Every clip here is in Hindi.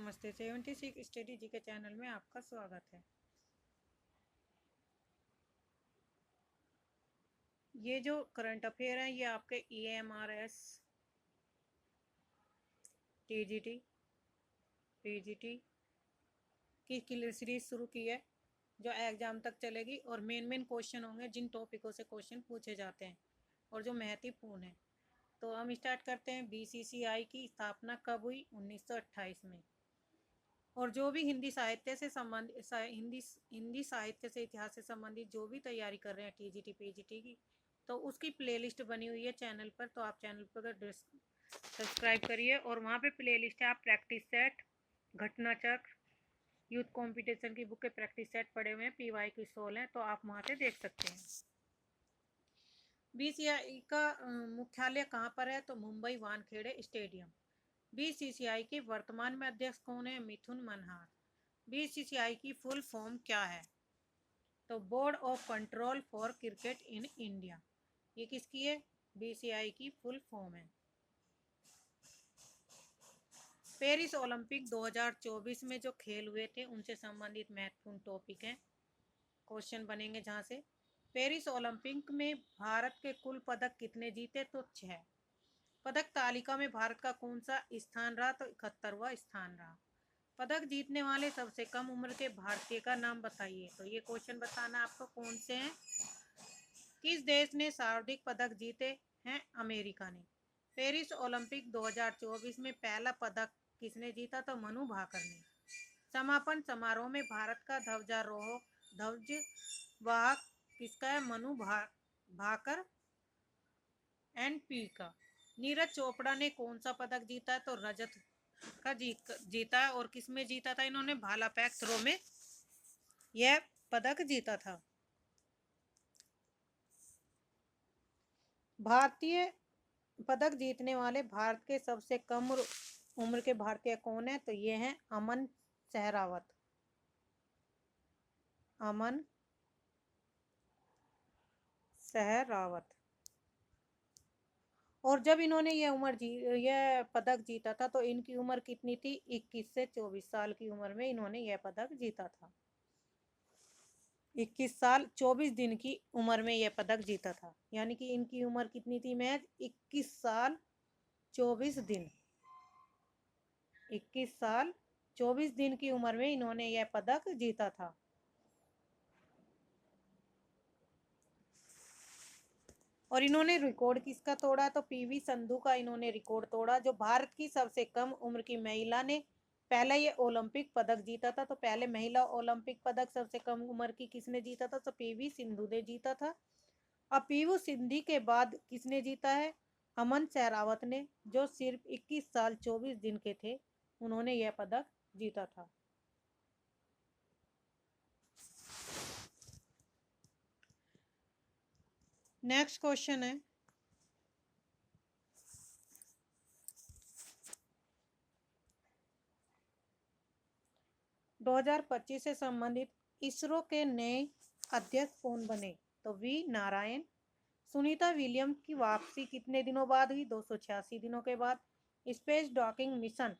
नमस्ते। 76 स्टडी जी के चैनल में आपका स्वागत है। ये जो करंट अफेयर है ये आपके EMRS, TGT, PGT की क्लियर सीरीज शुरू की है जो एग्जाम तक चलेगी और मेन क्वेश्चन होंगे जिन टॉपिकों से क्वेश्चन पूछे जाते हैं और जो महत्वपूर्ण है। तो हम स्टार्ट करते हैं। BCCI की स्थापना कब हुई? 1928 में। और जो भी हिंदी साहित्य से संबंधित हिंदी साहित्य से इतिहास से संबंधित जो भी तैयारी कर रहे हैं TGT PGT की, तो उसकी प्लेलिस्ट बनी हुई है चैनल पर। तो आप चैनल पर सब्सक्राइब करिए और वहाँ पे प्लेलिस्ट है। आप प्रैक्टिस सेट, घटना चक्र, यूथ कंपटीशन की बुक के प्रैक्टिस सेट पड़े हुए हैं, PY की 16 हैं, तो आप वहाँ से देख सकते हैं। BCCI का मुख्यालय कहाँ पर है? तो मुंबई वानखेड़े स्टेडियम। BCCI के वर्तमान में अध्यक्ष कौन है? मिथुन मनहार। BCCI की फुल फॉर्म क्या है? तो board of control for cricket in India. ये किसकी है? BCCI की फुल फॉर्म है। पेरिस ओलंपिक 2024 में जो खेल हुए थे उनसे संबंधित महत्वपूर्ण टॉपिक हैं, क्वेश्चन बनेंगे जहाँ से। पेरिस ओलंपिक में भारत के कुल पदक कितने जीते? तो 6। पदक तालिका में भारत का कौन सा स्थान रहा? तो 71वां स्थान रहा। पदक जीतने वाले सबसे कम उम्र के भारतीय का नाम बताइए। तो ये क्वेश्चन बताना आपको कौन से हैं। किस देश ने सर्वाधिक पदक जीते हैं? अमेरिका ने। पेरिस ओलंपिक 2024 में पहला पदक किसने जीता? तो मनु भाकर ने। समापन समारोह में भारत का ध्वजवाहक किसका है? मनु भाकर NP का। नीरज चोपड़ा ने कौन सा पदक जीता है? तो रजत का जीता है। और किस में जीता था इन्होंने? भाला फेंक थ्रो में यह पदक जीता था। भारतीय पदक जीतने वाले भारत के सबसे कम उम्र के भारतीय कौन है? तो ये हैं अमन सहरावत। अमन सहरावत। और जब इन्होंने यह पदक जीता था तो इनकी उम्र कितनी थी? 21 से 24 साल की उम्र में इन्होंने यह पदक जीता था। 21 साल 24 दिन की उम्र में यह पदक जीता था। यानी कि इनकी उम्र कितनी थी? महज 21 साल 24 दिन। 21 साल 24 दिन की उम्र में इन्होंने यह पदक जीता था। और इन्होंने रिकॉर्ड किसका तोड़ा? तो PV संधू का इन्होंने रिकॉर्ड तोड़ा, जो भारत की सबसे कम उम्र की महिला ने पहला ये ओलंपिक पदक जीता था। तो पहले महिला ओलंपिक पदक सबसे कम उम्र की किसने जीता था? तो PV सिंधु ने जीता था। अब PV सिंधु के बाद किसने जीता है? अमन सहरावत ने, जो सिर्फ 21 साल 24 दिन के थे, उन्होंने यह पदक जीता था। नेक्स्ट क्वेश्चन है, दो 2025 से संबंधित इसरो के नए अध्यक्ष कौन बने? तो V नारायण। सुनीता विलियम की वापसी कितने दिनों बाद हुई? 286 दिनों के बाद। स्पेस डॉकिंग मिशन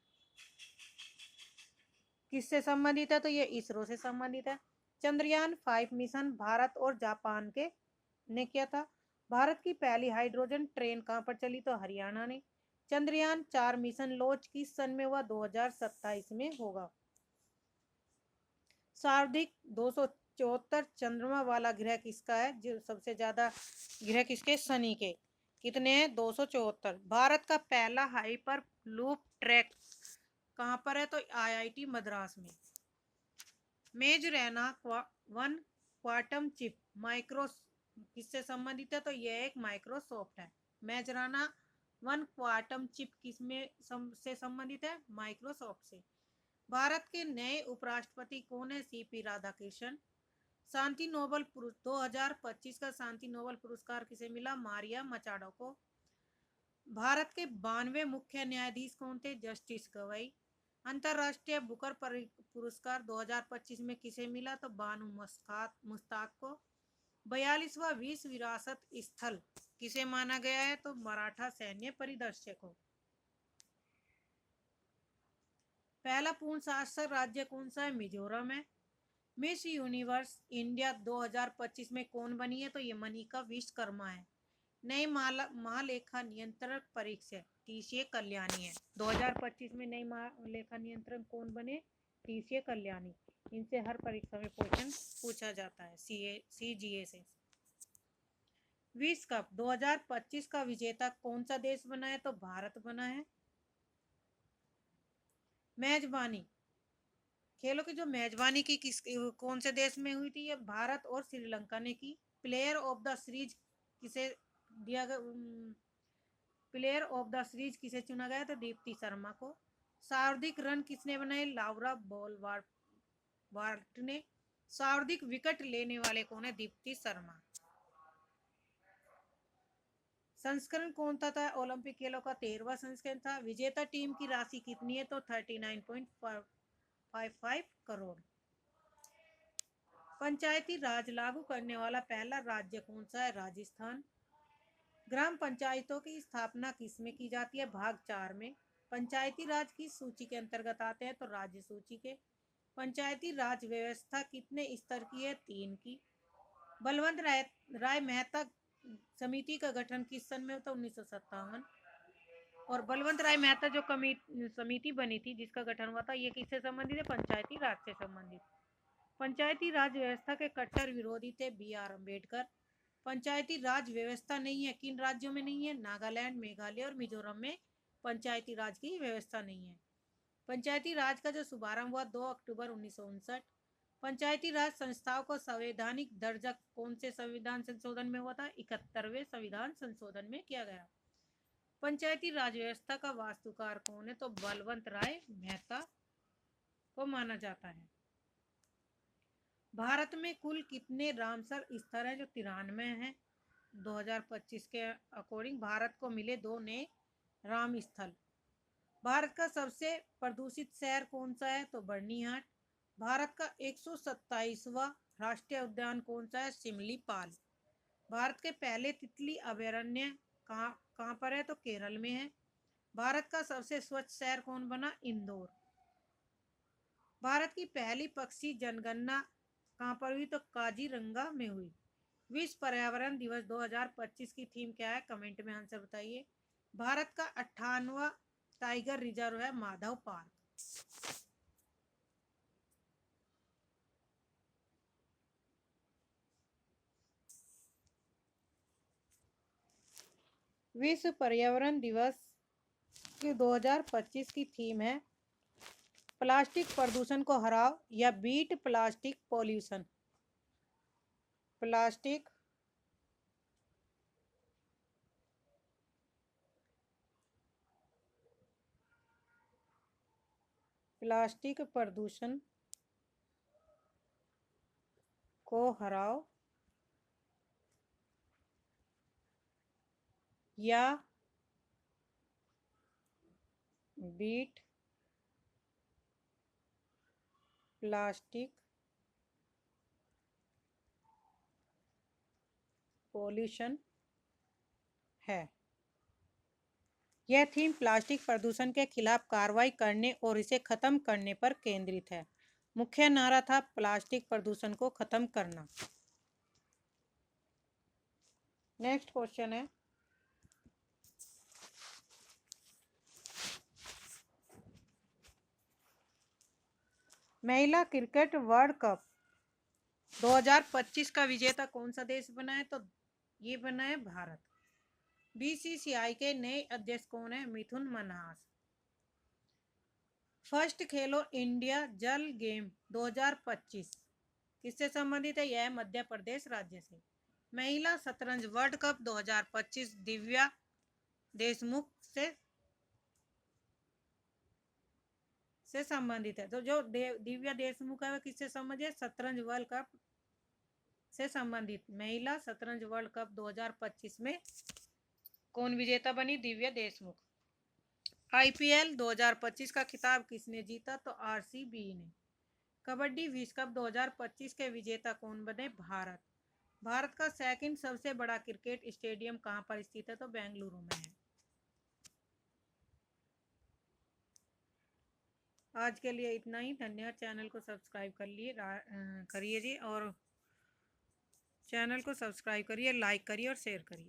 किससे संबंधित है? तो ये इसरो से संबंधित है। चंद्रयान 5 मिशन भारत और जापान के ने किया था। भारत की पहली हाइड्रोजन ट्रेन कहाँ पर चली? तो हरियाणा ने। चंद्रयान 4 मिशन लॉन्च किस सन में हुआ? 2027 में होगा। सर्वाधिक 274 चंद्रमा वाला ग्रह किसका है? जो सबसे ज्यादा ग्रह किसके? शनि के। कितने हैं? 274। भारत का पहला हाइपर लूप ट्रैक कहाँ पर है? तो IIT मद्रास में। मेज Raina one quantum chip micro किससे संबंधित है? तो यह एक माइक्रोसॉफ्ट है। मेजराना वन क्वांटम चिप किस में से संबंधित है? माइक्रोसॉफ्ट से। भारत के नए उपराष्ट्रपति कौन है? CP राधाकृष्णन। शांति नोबेल 2025 का शांति नोबेल पुरस्कार किसे मिला? मारिया मचाडो को। भारत के 92 मुख्य न्यायाधीश कौन थे? जस्टिस गवाई। अंतर्राष्ट्रीय बुकर पुरस्कार 2025 में किसे मिला? तो बानू मुश्ताक को। 42वां विश्व विरासत स्थल किसे माना गया है? तो मराठा सैन्य परिदृश्य को। पहला पूर्ण शासक राज्य कौन सा है? मिजोरम है। मिस यूनिवर्स इंडिया 2025 में कौन बनी है? तो ये मनिका विश्वकर्मा है। नई महालेखा नियंत्रक परीक्षक टीसीए कल्याणी है। 2025 में नई महालेखा नियंत्रक कौन बने? टीसीए कल्याणी। इनसे हर परीक्षा में क्वेश्चन पूछा जाता है सीजीए से। विश्व कप 2025 का विजेता कौन सा देश बना है? तो भारत बना है। मेजबानी, खेलों की जो मेजबानी की कौन से देश में हुई थी? ये भारत और श्रीलंका ने की। प्लेयर ऑफ द सीरीज किसे दिया गया? प्लेयर ऑफ द सीरीज किसे चुना गया? तो दीप्ति शर्मा को। सर्वाधिक रन किसने बनाए? लाउरा बॉलवार्ट ने। सर्वाधिक विकेट लेने वाले कौन है? दीप्ति शर्मा। संस्करण कौन था? ओलंपिक खेलों का 13वां संस्करण था। विजेता टीम की राशि कितनी है? तो 39.55 करोड़। पंचायती राज लागू करने वाला पहला राज्य कौन सा है? राजस्थान। ग्राम पंचायतों की स्थापना किसमें की जाती है? भाग 4 में। पंचायती राज की सूची के अंतर्गत आते हैं? तो राज्य सूची के। पंचायती राज व्यवस्था कितने स्तर की है? 3 की। बलवंत राय मेहता समिति का गठन किस सन में होता? 1957। और बलवंत राय मेहता जो समिति बनी थी जिसका गठन हुआ था, ये किससे संबंधित है? पंचायती राज से संबंधित। पंचायती राज व्यवस्था के कट्टर विरोधी थे BR अम्बेडकर। पंचायती राज व्यवस्था नहीं है, किन राज्यों में नहीं है? नागालैंड, मेघालय और मिजोरम में पंचायती राज की व्यवस्था नहीं है। पंचायती राज का जो शुभारंभ हुआ 2 अक्टूबर 1959। पंचायती राज संस्थाओं को संवैधानिक दर्जा कौन से संविधान संशोधन में हुआ था? 71वें संविधान संशोधन में किया गया। पंचायती राज व्यवस्था का वास्तुकार कौन है? तो बलवंत राय मेहता को माना जाता है। भारत में कुल कितने रामसर स्थल हैं? जो 93 हैं। 2025 के अकॉर्डिंग भारत को मिले 2 नए राम स्थल। भारत का सबसे प्रदूषित शहर कौन सा है? तो बर्निहाट। भारत का 127वां राष्ट्रीय उद्यान कौन सा है? सिमलीपाल। भारत के पहले तितली अभयारण्य कहाँ पर है? तो केरल में है। भारत का सबसे स्वच्छ शहर कौन बना? इंदौर। भारत की पहली पक्षी जनगणना कहाँ पर हुई? तो काजीरंगा में हुई। विश्व पर्यावरण दिवस 2025 की थीम क्या है? कमेंट में आंसर बताइए। भारत का 58वां टाइगर रिजर्व है माधव पार्क। विश्व पर्यावरण दिवस 2025 की थीम है प्लास्टिक प्रदूषण को हराओ या बीट प्लास्टिक पॉल्यूशन। प्लास्टिक प्रदूषण को हराओ या बीट प्लास्टिक पॉल्यूशन है। यह थीम प्लास्टिक प्रदूषण के खिलाफ कार्रवाई करने और इसे खत्म करने पर केंद्रित है। मुख्य नारा था प्लास्टिक प्रदूषण को खत्म करना। नेक्स्ट क्वेश्चन है महिला क्रिकेट वर्ल्ड कप 2025 का विजेता कौन सा देश बना है? तो ये बना है भारत। बीसीसीआई के नए अध्यक्ष कौन है? मिथुन मन्हास। फर्स्ट खेलो इंडिया जल गेम 2025 किससे संबंधित है? यह मध्य प्रदेश राज्य से। महिला शतरंज वर्ल्ड कप 2025 दिव्या देशमुख से संबंधित है। तो जो दिव्या देशमुख है वह किससे संबंधित है? शतरंज वर्ल्ड कप से संबंधित। महिला शतरंज वर्ल्ड कप 2025 में कौन विजेता बनी? दिव्या देशमुख। IPL 2025 का खिताब किसने जीता? तो RCB ने। कबड्डी विश्व कप 2025 के विजेता कौन बने? भारत। भारत का सेकंड सबसे बड़ा क्रिकेट स्टेडियम कहां पर स्थित है? तो बेंगलुरु में है। आज के लिए इतना ही। धन्यवाद। चैनल को सब्सक्राइब कर लिए करिए जी, और चैनल को सब्सक्राइब करिए, लाइक करिए और शेयर करिए।